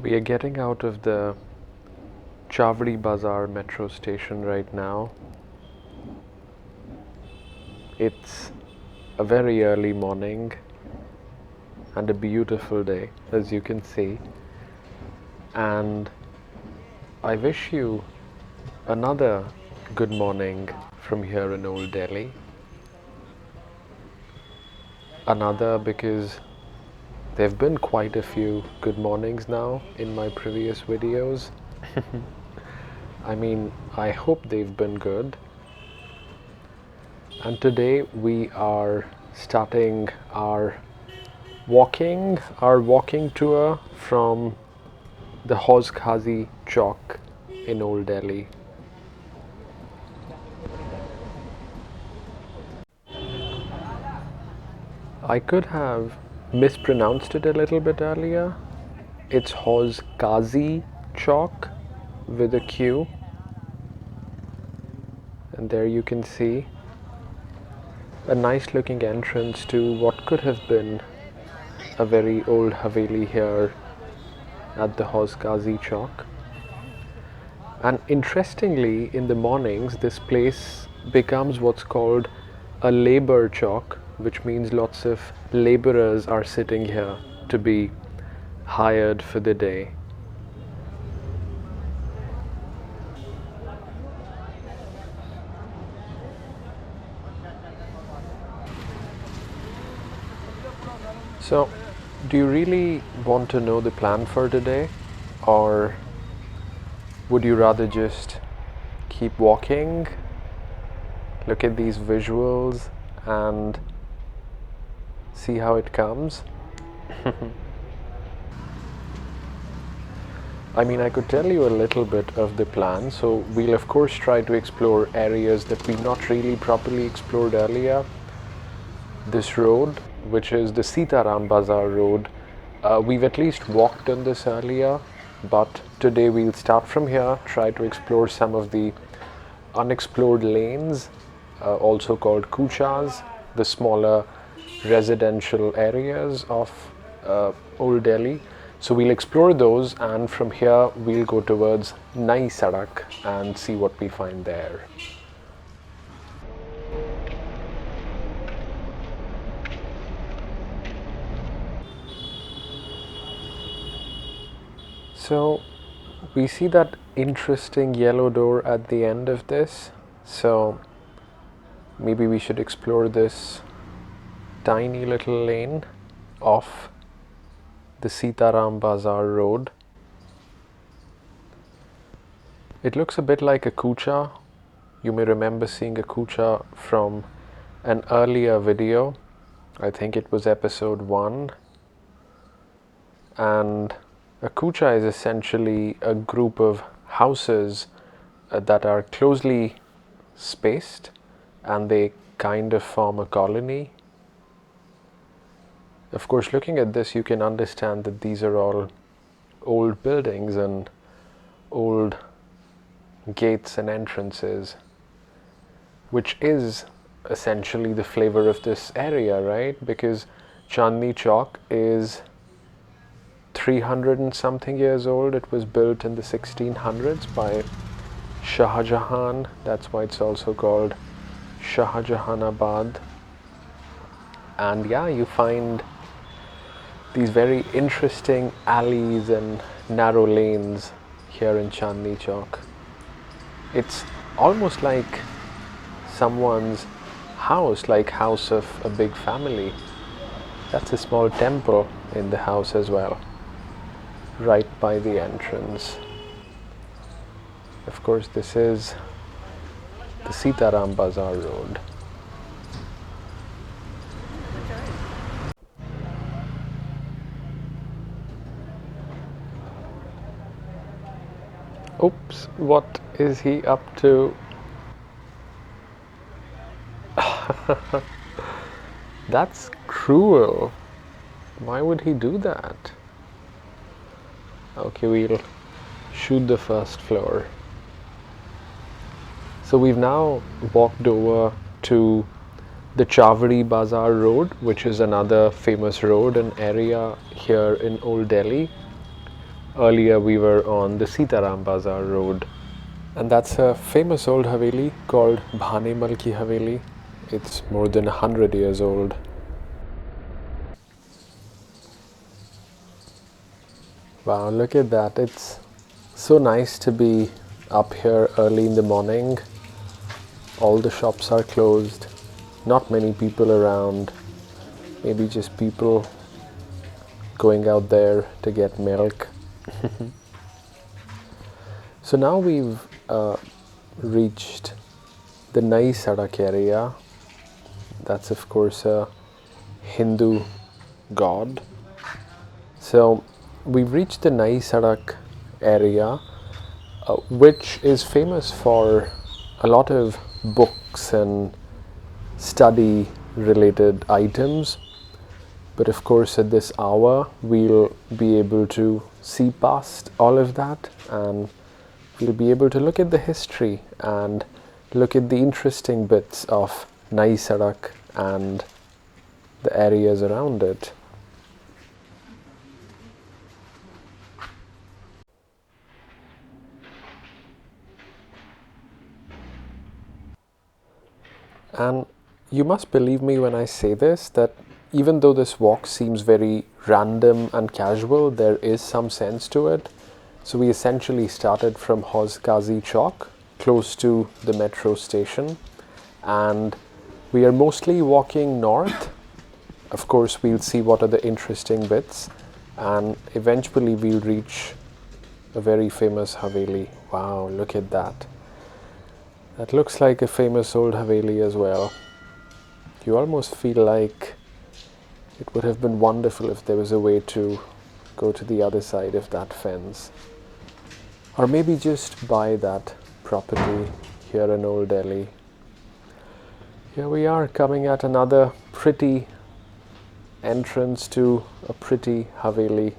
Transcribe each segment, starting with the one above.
We are getting out of the Chawri Bazar metro station right now. It's a very early morning and a beautiful day, as you can see. And I wish you another good morning from here in Old Delhi. Another because there have been quite a few good mornings now in my previous videos. I mean, I hope they've been good. And today we are starting our walking tour from the Hauz Qazi Chowk in Old Delhi. I could have mispronounced it a little bit earlier. It's Hauz Qazi Chowk with a Q. And there you can see a nice looking entrance to what could have been a very old Haveli here at the Hauz Qazi Chowk. And interestingly, in the mornings, this place becomes what's called a labor chowk, which means lots of laborers are sitting here to be hired for the day. So, do you really want to know the plan for today, or would you rather just keep walking, look at these visuals and see how it comes? I mean, I could tell you a little bit of the plan. So we'll of course try to explore areas that we've not really properly explored earlier. This road, which is the Sitaram Bazar road, we've at least walked on this earlier, but today we'll start from here, try to explore some of the unexplored lanes, also called kuchas, the smaller residential areas of Old Delhi. So we'll explore those, and from here we'll go towards Nai Sarak and see what we find there. So we see that interesting yellow door at the end of this. So maybe we should explore this tiny little lane off the Sitaram Bazar road. It looks a bit like a kucha. You may remember seeing a kucha from an earlier video. I think it was episode 1. And a kucha is essentially a group of houses that are closely spaced, and they kind of form a colony. Of course, looking at this, you can understand that these are all old buildings and old gates and entrances, which is essentially the flavor of this area, right? Because Chandni Chowk is 300 and something years old. It was built in the 1600s by Shah Jahan. That's why it's also called Shahjahanabad. And yeah, you find these very interesting alleys and narrow lanes here in Chandni Chowk. It's almost like someone's house, like house of a big family. That's a small temple in the house as well, right by the entrance. Of course, this is the Sitaram Bazar road. Oops, what is he up to? That's cruel. Why would he do that? Okay, we'll shoot the first floor. So we've now walked over to the Chawri Bazar road, which is another famous road and area here in Old Delhi. Earlier we were on the Sitaram Bazar road, and that's a famous old Haveli called Bhanamal Ki Haveli. It's more than 100 years old. Wow, look at that. It's so nice to be up here early in the morning. All the shops are closed, not many people around, maybe just people going out there to get milk. So now we've reached the Nai Sarak area. That's of course a Hindu god. So we've reached the Nai Sarak area, which is famous for a lot of books and study related items. But of course at this hour we'll be able to see past all of that, and we'll be able to look at the history and look at the interesting bits of Nai Sarak and the areas around it. And you must believe me when I say this, that even though this walk seems very random and casual, there is some sense to it. So we essentially started from Hauz Qazi Chowk, close to the metro station, and we are mostly walking north. Of course, we'll see what are the interesting bits, and eventually we'll reach a very famous Haveli. Wow, look at that. That looks like a famous old Haveli as well. You almost feel like it would have been wonderful if there was a way to go to the other side of that fence. Or maybe just buy that property here in Old Delhi. Here we are coming at another pretty entrance to a pretty Haveli.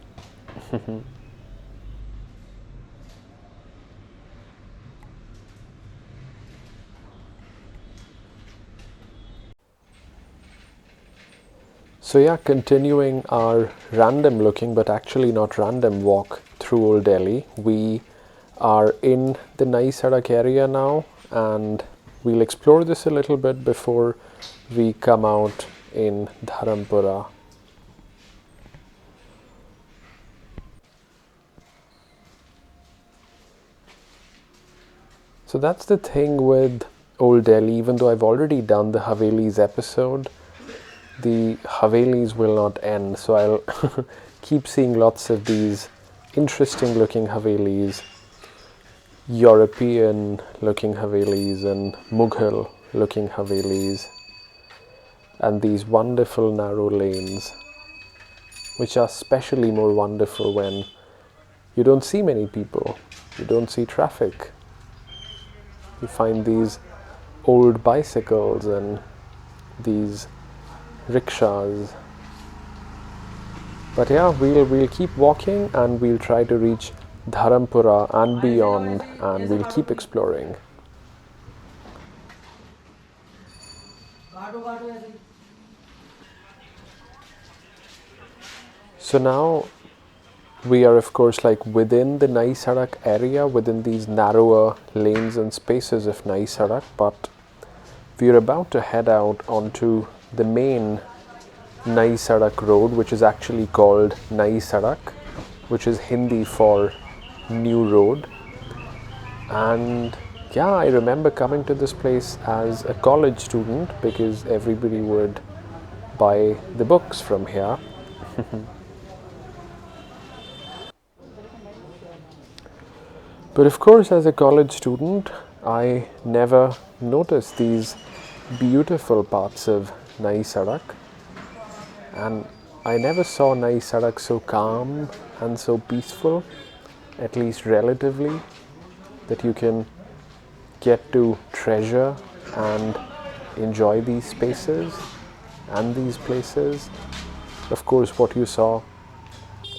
So yeah, continuing our random looking but actually not random walk through Old Delhi, we are in the Nai Sarak area now, and we'll explore this a little bit before we come out in Dharampura. So that's the thing with Old Delhi. Even though I've already done the Havelis episode, the Havelis will not end, so I'll keep seeing lots of these interesting looking Havelis, European looking Havelis and Mughal looking Havelis, and these wonderful narrow lanes, which are especially more wonderful when you don't see many people, you don't see traffic. You find these old bicycles and these rickshaws. But yeah, we'll keep walking and we'll try to reach Dharampura and beyond, and we'll keep exploring. So now we are of course like within the Nai Sarak area, within these narrower lanes and spaces of Nai Sarak, but we're about to head out onto the main Nai Sarak road, which is actually called Nai Sarak, which is Hindi for new road. And yeah, I remember coming to this place as a college student because everybody would buy the books from here. But of course, as a college student, I never noticed these beautiful parts of Nai Sarak, and I never saw Nai Sarak so calm and so peaceful, at least relatively, that you can get to treasure and enjoy these spaces and these places. Of course, what you saw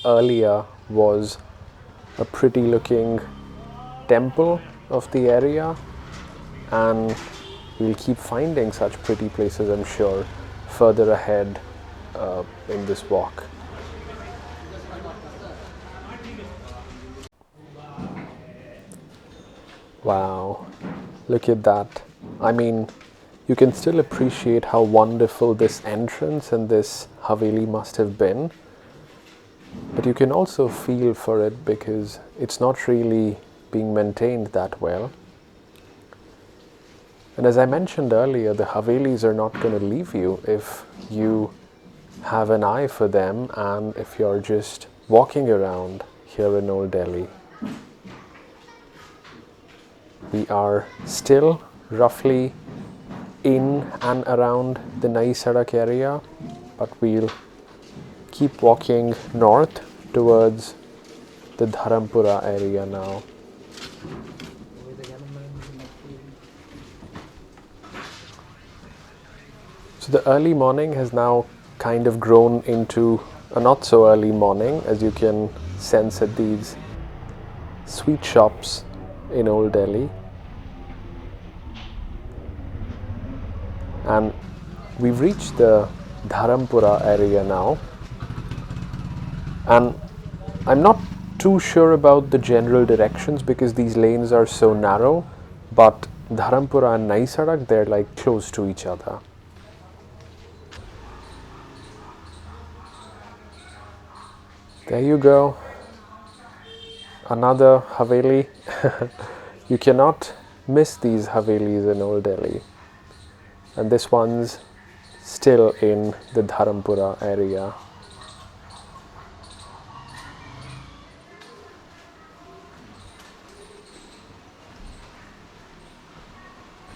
earlier was a pretty looking temple of the area, and we'll keep finding such pretty places, I'm sure, further ahead in this walk. Wow, look at that. I mean, you can still appreciate how wonderful this entrance and this Haveli must have been, but you can also feel for it because it's not really being maintained that well. And as I mentioned earlier, the Havelis are not going to leave you if you have an eye for them and if you're just walking around here in Old Delhi. We are still roughly in and around the Nai Sarak area, but we'll keep walking north towards the Dharampura area now. So the early morning has now kind of grown into a not so early morning, as you can sense at these sweet shops in Old Delhi. And we've reached the Dharampura area now, and I'm not too sure about the general directions because these lanes are so narrow, but Dharampura and Nai Sarak, they're like close to each other. There you go, another Haveli. You cannot miss these Havelis in Old Delhi. And this one's still in the Dharampura area.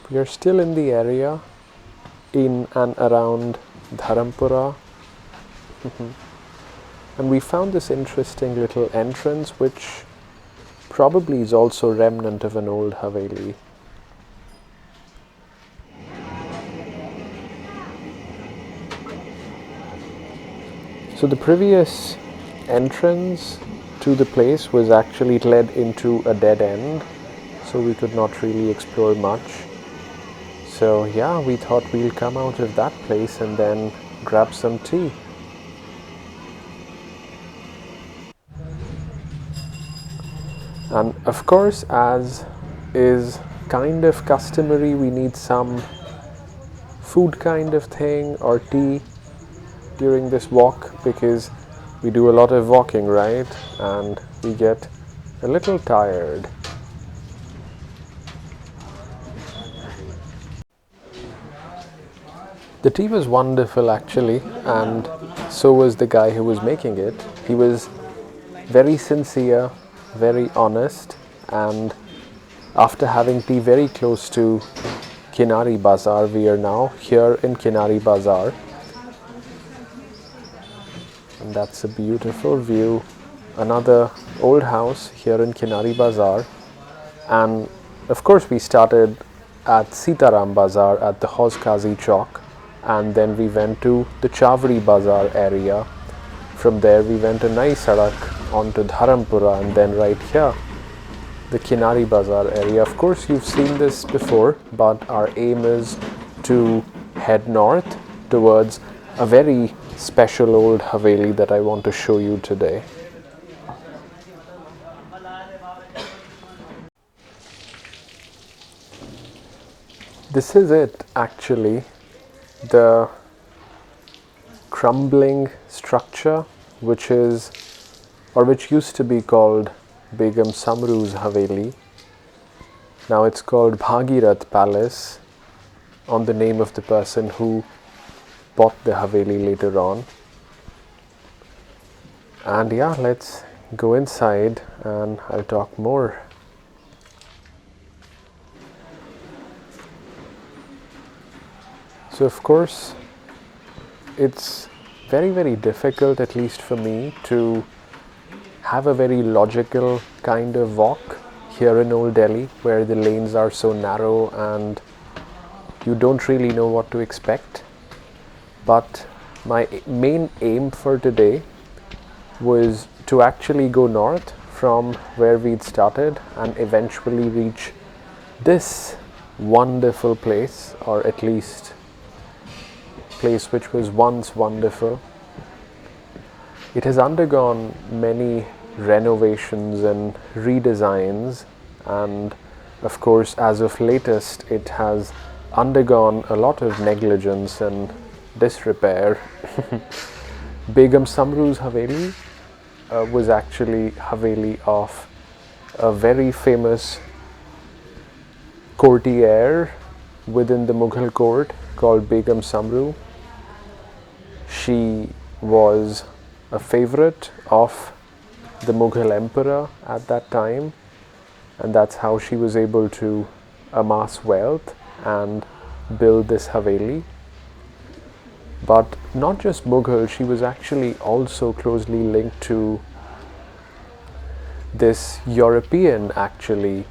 We are still in the area in and around Dharampura. And we found this interesting little entrance which probably is also a remnant of an old Haveli. So the previous entrance to the place was actually led into a dead end, so we could not really explore much. So yeah, we thought we'll come out of that place and then grab some tea. And of course, as is kind of customary, we need some food kind of thing or tea during this walk because we do a lot of walking, right? And we get a little tired. The tea was wonderful actually, and so was the guy who was making it. He was very sincere, very honest, and after having tea very close to Kinari Bazar, we are now here in Kinari Bazar. And that's a beautiful view. Another old house here in Kinari Bazar. And of course we started at Sitaram Bazar at the Hauz Qazi Chowk, and then we went to the Chawri Bazar area. From there we went to Nai Sarak onto Dharampura, and then right here the Kinari Bazar area. Of course you've seen this before, but our aim is to head north towards a very special old Haveli that I want to show you today. This is it actually, the crumbling structure which used to be called Begum Samru's Haveli. Now it's called Bhagirath Palace on the name of the person who bought the Haveli later on. And yeah, let's go inside and I'll talk more. So of course it's very difficult, at least for me, to have a very logical kind of walk here in Old Delhi where the lanes are so narrow and you don't really know what to expect. But my main aim for today was to actually go north from where we'd started and eventually reach this wonderful place, or at least place which was once wonderful. It has undergone many renovations and redesigns, and Of course, as of latest, it has undergone a lot of negligence and disrepair. Begum Samru's Haveli was actually Haveli of a very famous courtier within the Mughal court called Begum Samru. She was a favorite of the Mughal emperor at that time, and that's how she was able to amass wealth and build this Haveli. But not just Mughal, she was actually also closely linked to this European actually,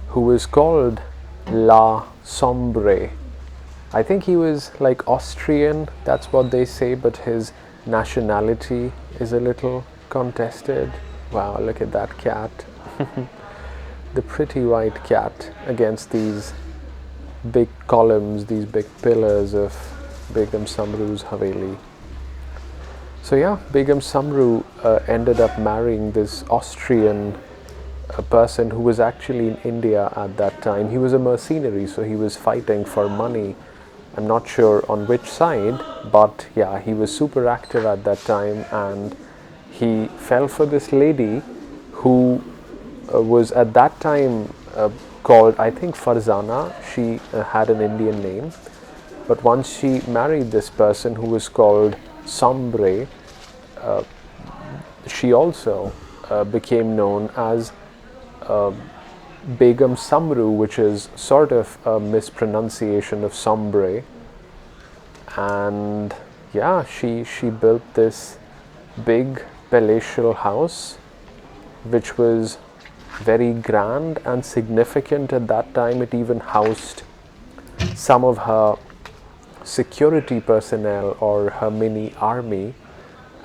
who was called La Sombre. I think he was like Austrian, that's what they say, but his nationality is a little contested. Wow, look at that cat. The pretty white cat against these big columns, these big pillars of Begum Samru's Haveli. So yeah, Begum Samru ended up marrying this Austrian person who was actually in India at that time. He was a mercenary, so he was fighting for money. I'm not sure on which side, but yeah, he was super active at that time, and he fell for this lady who was at that time called, I think, Farzana. She had an Indian name, but once she married this person who was called Sombre, she also became known as Begum Samru, which is sort of a mispronunciation of Sombre. And yeah, she built this big palatial house, which was very grand and significant at that time. It even housed some of her security personnel or her mini army,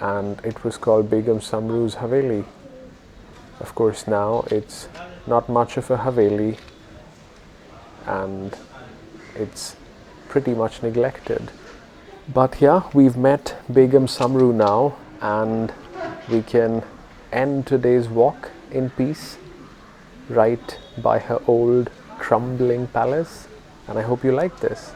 and it was called Begum Samru's Haveli. Of course, now it's not much of a Haveli, and it's pretty much neglected. But yeah, we've met Begum Samru now, and we can end today's walk in peace right by her old crumbling palace. And I hope you like this.